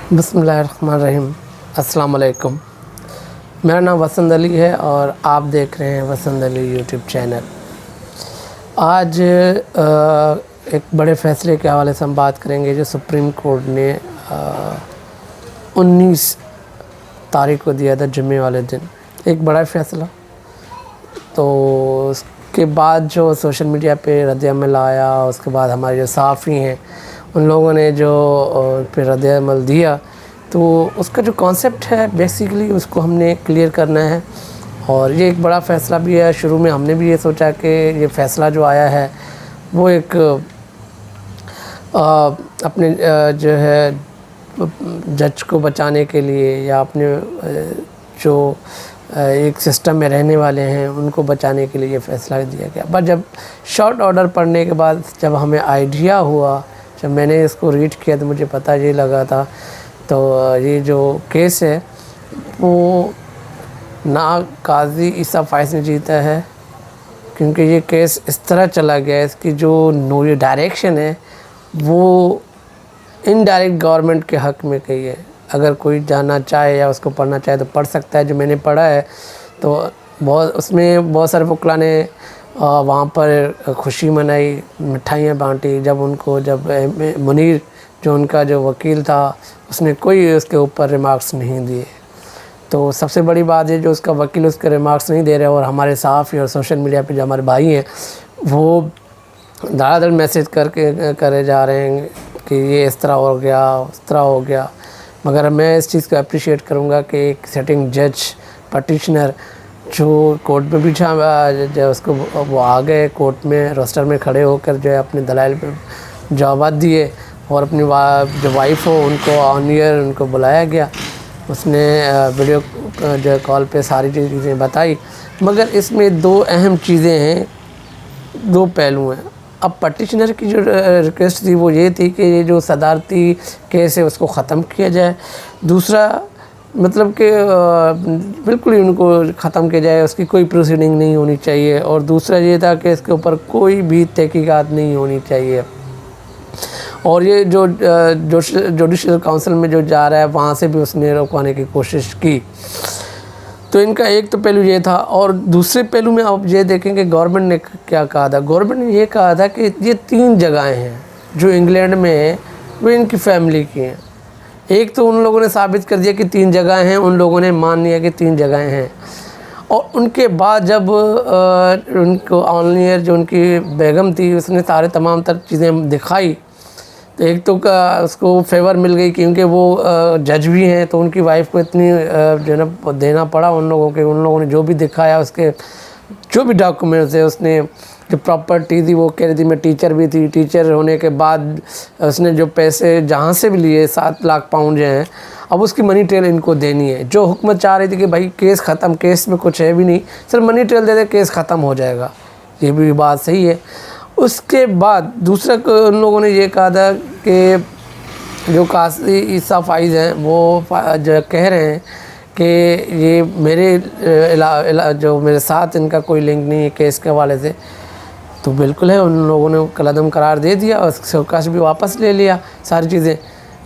बिस्मिल्लाहिर्रहमानिर्रहीम। अस्सलाम वालेकुम। मेरा नाम वसंत अली है और आप देख रहे हैं वसंत अली यूट्यूब चैनल। आज एक बड़े फ़ैसले के हवाले से हम बात करेंगे जो सुप्रीम कोर्ट ने 19 तारीख को दिया था, जुम्मे वाले दिन। एक बड़ा फ़ैसला। तो उसके बाद जो सोशल मीडिया पे रद्द-ए-अमल आया, उसके बाद हमारे जो सहाफ़ी हैं उन लोगों ने जो फिर रद्द-ए-अमल दिया, तो उसका जो कॉन्सेप्ट है बेसिकली उसको हमने क्लियर करना है। और ये एक बड़ा फ़ैसला भी है। शुरू में हमने भी ये सोचा कि ये फ़ैसला जो आया है वो एक अपने जो है जज को बचाने के लिए या अपने जो एक सिस्टम में रहने वाले हैं उनको बचाने के लिए ये फ़ैसला दिया गया। पर जब शॉर्ट ऑर्डर पढ़ने के बाद जब हमें आइडिया हुआ, जब मैंने इसको रीड किया तो मुझे पता ये लगा था, तो ये जो केस है वो ना काजी ईसा फ़ाइज़ ने जीता है, क्योंकि ये केस इस तरह चला गया, इसकी जो ये डायरेक्शन है वो इनडायरेक्ट गवर्नमेंट के हक़ में कही है। अगर कोई जानना चाहे या उसको पढ़ना चाहे तो पढ़ सकता है। जो मैंने पढ़ा है तो उसमें बहुत सारे वकीलों ने वहाँ पर खुशी मनाई, मिठाइयाँ बाँटी। जब मुनीर जो उनका जो वकील था उसने कोई उसके ऊपर रिमार्क्स नहीं दिए। तो सबसे बड़ी बात है जो उसका वकील उसके रिमार्क्स नहीं दे रहे, और हमारे सहाफ़ी और सोशल मीडिया पे जो हमारे भाई हैं वो धड़ाधड़ मैसेज करे जा रहे हैं कि ये इस तरह हो गया, उस तरह हो गया। मगर मैं इस चीज़ को अप्रिशिएट करूँगा कि एक सिटिंग जज पटिशनर जो कोर्ट में बिठा जो उसको वो आ गए कोर्ट में रोस्टर में खड़े होकर जो है अपने दलाइल पे जवाब दिए, और अपनी जो वाइफ हो उनको ऑन ईयर उनको बुलाया गया। उसने वीडियो जो कॉल पे सारी चीज़ें बताई। मगर इसमें दो अहम चीज़ें हैं, दो पहलू हैं। अब पटिशनर की जो रिक्वेस्ट थी वो ये थी कि ये जो सदारती केस है उसको ख़त्म किया जाए। दूसरा मतलब कि बिल्कुल ही उनको ख़त्म किया जाए, उसकी कोई प्रोसीडिंग नहीं होनी चाहिए। और दूसरा ये था कि इसके ऊपर कोई भी तहकीकात नहीं होनी चाहिए। और ये जो जुडिशल काउंसिल में जो जा रहा है वहाँ से भी उसने रोकवाने की कोशिश की। तो इनका एक तो पहलू ये था। और दूसरे पहलू में आप ये देखेंगे गवर्नमेंट ने क्या कहा था। गवर्नमेंट ने ये कहा था कि ये 3 जगहें हैं जो इंग्लैंड में है वो इनकी फैमिली की हैं। एक तो उन लोगों ने साबित कर दिया कि 3 जगह हैं, उन लोगों ने मान लिया कि 3 जगहें हैं। और उनके बाद जब उनको ऑनलाइन जो उनकी बेगम थी उसने सारे तमाम तर चीज़ें दिखाई, तो एक तो उसको फेवर मिल गई क्योंकि वो जज भी हैं, तो उनकी वाइफ को इतनी जो है ना देना पड़ा उन लोगों ने जो भी दिखाया, उसके जो भी डॉक्यूमेंट्स है, उसने जो प्रॉपर्टी थी वो कह रही थी मैं टीचर भी थी, टीचर होने के बाद उसने जो पैसे जहाँ से भी लिए 7 लाख पाउंड जो हैं, अब उसकी मनी ट्रेल इनको देनी है। जो हुकूमत चाह रही थी कि भाई केस ख़त्म, केस में कुछ है भी नहीं, सिर्फ मनी ट्रेल दे दे केस ख़त्म हो जाएगा, ये भी बात सही है। उसके बाद दूसरा उन लोगों ने ये कहा था कि जो काजी ईसा फ़ाइज़ हैं वो जो कह रहे हैं कि ये जो मेरे साथ इनका कोई लिंक नहीं है केस के हवाले से। तो बिल्कुल है, उन लोगों ने कलअदम करार दे दिया और सरकार भी वापस ले लिया सारी चीज़ें,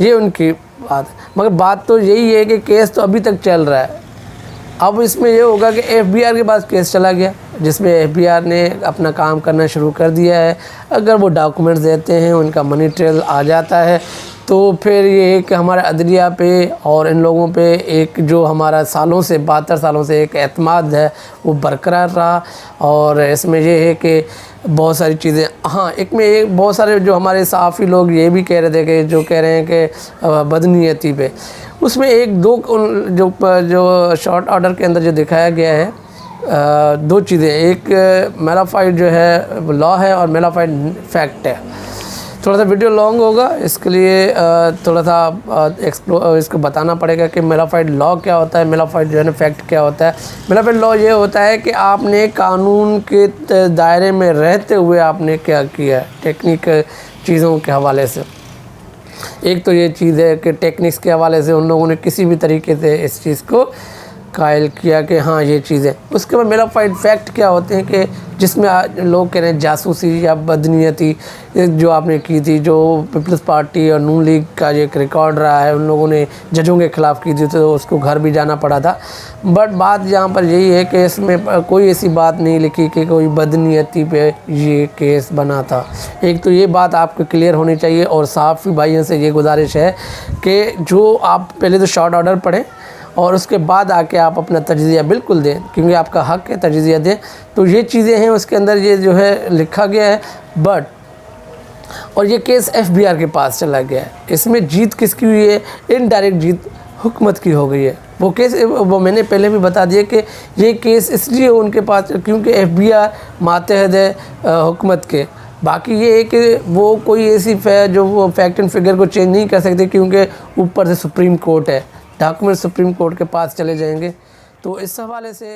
ये उनकी बात है। मगर बात तो यही है कि केस तो अभी तक चल रहा है। अब इसमें ये होगा कि FBI के पास केस चला गया जिसमें FBI ने अपना काम करना शुरू कर दिया है। अगर वो डॉक्यूमेंट्स देते हैं, उनका मनी ट्रेल आ जाता है, तो फिर ये कि हमारे अदलिया पे और इन लोगों पे एक जो हमारा सालों से 72 सालों से एक एतमाद है वो बरकरार रहा। और इसमें ये है कि बहुत सारी चीज़ें, हाँ, एक बहुत सारे जो हमारे सहाफ़ी लोग ये भी कह रहे थे कि जो कह रहे हैं कि बदनीयती पे, उसमें एक दो जो शॉर्ट ऑर्डर के अंदर जो दिखाया गया है 2 चीज़ें, एक मेलाफाइड जो है लॉ है और मेलाफाइड फैक्ट है। थोड़ा सा वीडियो लॉन्ग होगा, इसके लिए थोड़ा सा इसको बताना पड़ेगा कि मेलाफाइड लॉ क्या होता है, मेलाफाइड जो है ना फैक्ट क्या होता है। मेलाफाइड लॉ ये होता है कि आपने कानून के दायरे में रहते हुए आपने क्या किया है टेक्निक चीज़ों के हवाले से। एक तो ये चीज़ है कि टेक्निक्स के हवाले से उन लोगों ने किसी भी तरीके से इस चीज़ को कायल किया कि हाँ ये चीज़ें। उसके बाद मेलिफाइड फैक्ट क्या होते हैं कि जिसमें लोग कह रहे हैं जासूसी या बदनीयती जो आपने की थी, जो पीपल्स पार्टी और नून लीग का जो एक रिकॉर्ड रहा है, उन लोगों ने जजों के ख़िलाफ़ की थी तो उसको घर भी जाना पड़ा था। बट बात यहाँ पर यही है कि इसमें कोई ऐसी बात नहीं लिखी कि कोई बदनीयती पे ये केस बना था। एक तो ये बात आपको क्लियर होनी चाहिए और सहाफ़ी भाइयों से ये गुजारिश है कि जो आप पहले तो शॉर्ट ऑर्डर पढ़ें और उसके बाद आके आप अपना तजज़िया बिल्कुल दें, क्योंकि आपका हक़ है तजज़िया दें। तो ये चीज़ें हैं उसके अंदर, ये जो है लिखा गया है। बट और ये केस FBI के पास चला गया है। इसमें जीत किसकी हुई है? इनडायरेक्ट जीत हुकूमत की हो गई है। वो केस वो मैंने पहले भी बता दिया कि ये केस इसलिए उनके पास क्योंकि FBI मातहत है हुकूमत के। बाकी ये है कि वो कोई ऐसी जो वो फैक्ट एंड फिगर को चेंज नहीं कर सकते, क्योंकि ऊपर से सुप्रीम कोर्ट है, डॉक्यूमेंट सुप्रीम कोर्ट के पास चले जाएंगे। तो इस हवाले से